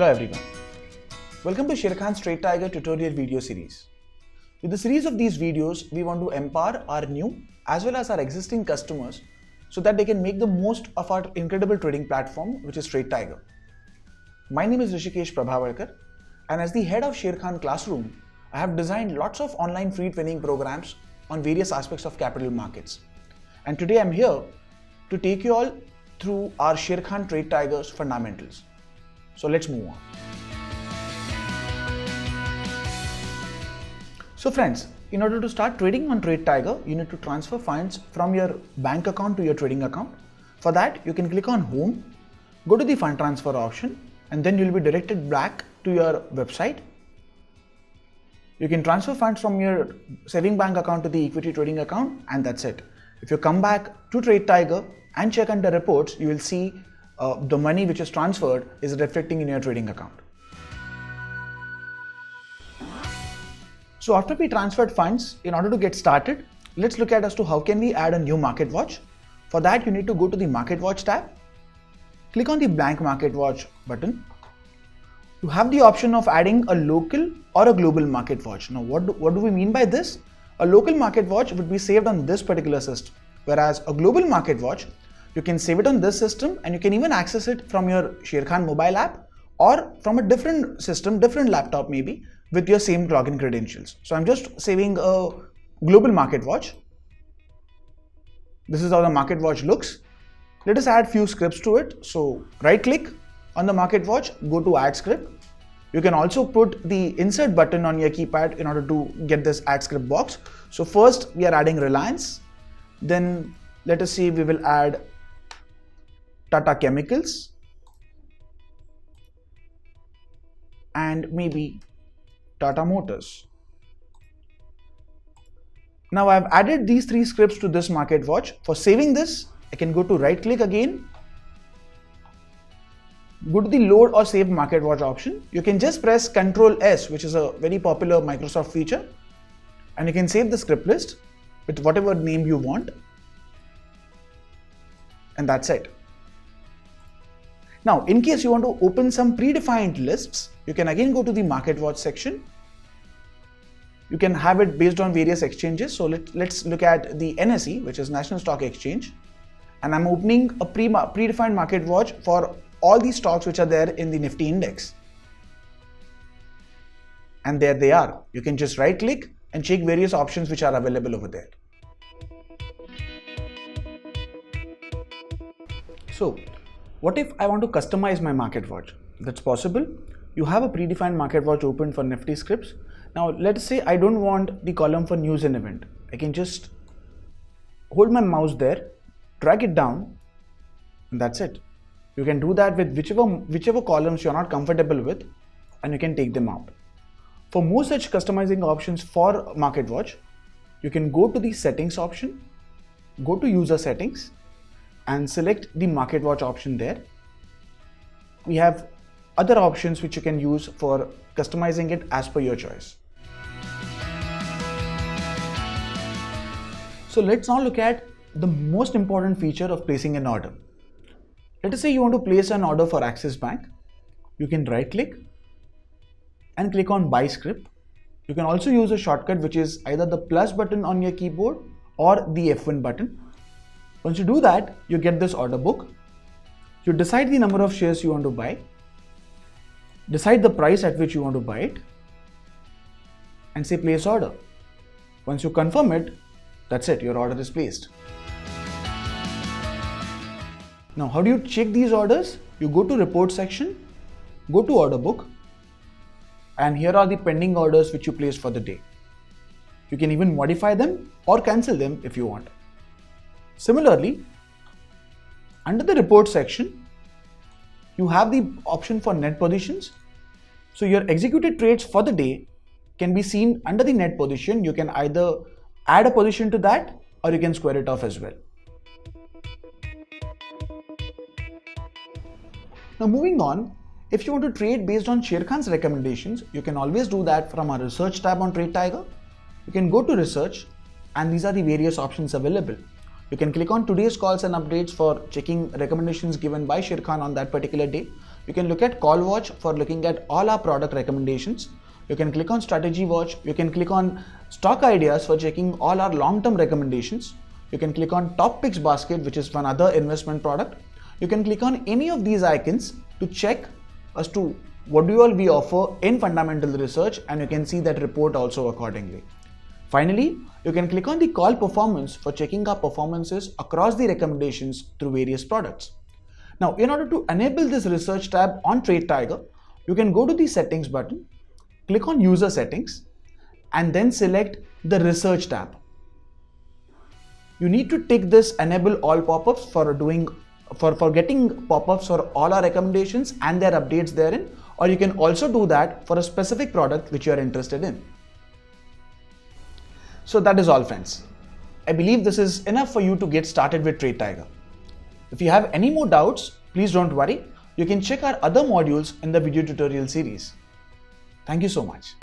Hello everyone. Welcome to Sharekhan's TradeTiger tutorial video series. With the series of these videos, we want to empower our new as well as our existing customers so that they can make the most of our incredible trading platform, which is TradeTiger. My name is Rishikesh Prabhavarkar, and as the head of Sharekhan Classroom, I have designed lots of online free training programs on various aspects of capital markets. And today I'm here to take you all through our Sharekhan TradeTiger's fundamentals. So let's move on. So friends, in order to start trading on TradeTiger, you need to transfer funds from your bank account to your trading account. For that, you can click on Home, go to the fund transfer option, and then you'll be directed back to your website. You can transfer funds from your saving bank account to the equity trading account, and that's it. If you come back to TradeTiger and check under reports, you will see the money which is transferred is reflecting in your trading account. So after we transferred funds, in order to get started, let's look at as to how can we add a new market watch. For that, you need to go to the Market Watch tab, click on the blank Market Watch button. You have the option of adding a local or a global market watch. Now, what do we mean by this? A local market watch would be saved on this particular system, whereas a global market watch, you can save it on this system and you can even access it from your Sharekhan mobile app or from a different system, different laptop maybe, with your same login credentials. So I'm just saving a global market watch. This is how the market watch looks. Let us add few scripts to it. So right click on the market watch, go to add script. You can also put the insert button on your keypad in order to get this add script box. So first we are adding Reliance. Then let us see, we will add Tata Chemicals and maybe Tata Motors. Now I've added these three scripts to this market watch. For saving this, I can go to right click again, go to the load or save market watch option. You can just press Ctrl S, which is a very popular Microsoft feature, and you can save the script list with whatever name you want. And that's it. Now, in case you want to open some predefined lists, you can again go to the Market Watch section. You can have it based on various exchanges. So let's look at the NSE, which is National Stock Exchange. And I'm opening a predefined Market Watch for all these stocks which are there in the Nifty index. And there they are. You can just right click and check various options which are available over there. So, what if I want to customize my market watch? That's possible. You have a predefined market watch open for Nifty scripts. Now, let's say I don't want the column for news and event. I can just hold my mouse there, drag it down, and that's it. You can do that with whichever columns you're not comfortable with, and you can take them out. For more such customizing options for market watch, you can go to the settings option, go to user settings, and select the market watch option there. We have other options which you can use for customizing it as per your choice. So let's now look at the most important feature of placing an order. Let us say you want to place an order for Axis Bank. You can right click and click on buy script. You can also use a shortcut which is either the plus button on your keyboard or the F1 button. Once you do that, you get this order book. You decide the number of shares you want to buy, decide the price at which you want to buy it, and say place order. Once you confirm it, that's it, your order is placed. Now, how do you check these orders? You go to report section, go to order book, and here are the pending orders which you placed for the day. You can even modify them or cancel them if you want. Similarly, under the report section, you have the option for net positions. So your executed trades for the day can be seen under the net position. You can either add a position to that or you can square it off as well. Now moving on, if you want to trade based on Sharekhan's recommendations, you can always do that from our research tab on TradeTiger. You can go to research and these are the various options available. You can click on today's calls and updates for checking recommendations given by Sharekhan on that particular day. you can look at Call Watch for looking at all our product recommendations. You can click on Strategy Watch. You can click on Stock Ideas for checking all our long-term recommendations. You can click on Top Picks Basket, which is one other investment product. You can click on any of these icons to check as to what do all we offer in fundamental research, and you can see that report also accordingly. Finally, you can click on the call performance for checking our performances across the recommendations through various products. Now, in order to enable this research tab on TradeTiger, you can go to the settings button, click on user settings, and then select the research tab. You need to tick this enable all pop-ups for getting pop-ups for all our recommendations and their updates therein, or you can also do that for a specific product which you are interested in. So that is all, friends. I believe this is enough for you to get started with TradeTiger. If you have any more doubts, please don't worry. You can check our other modules in the video tutorial series. Thank you so much.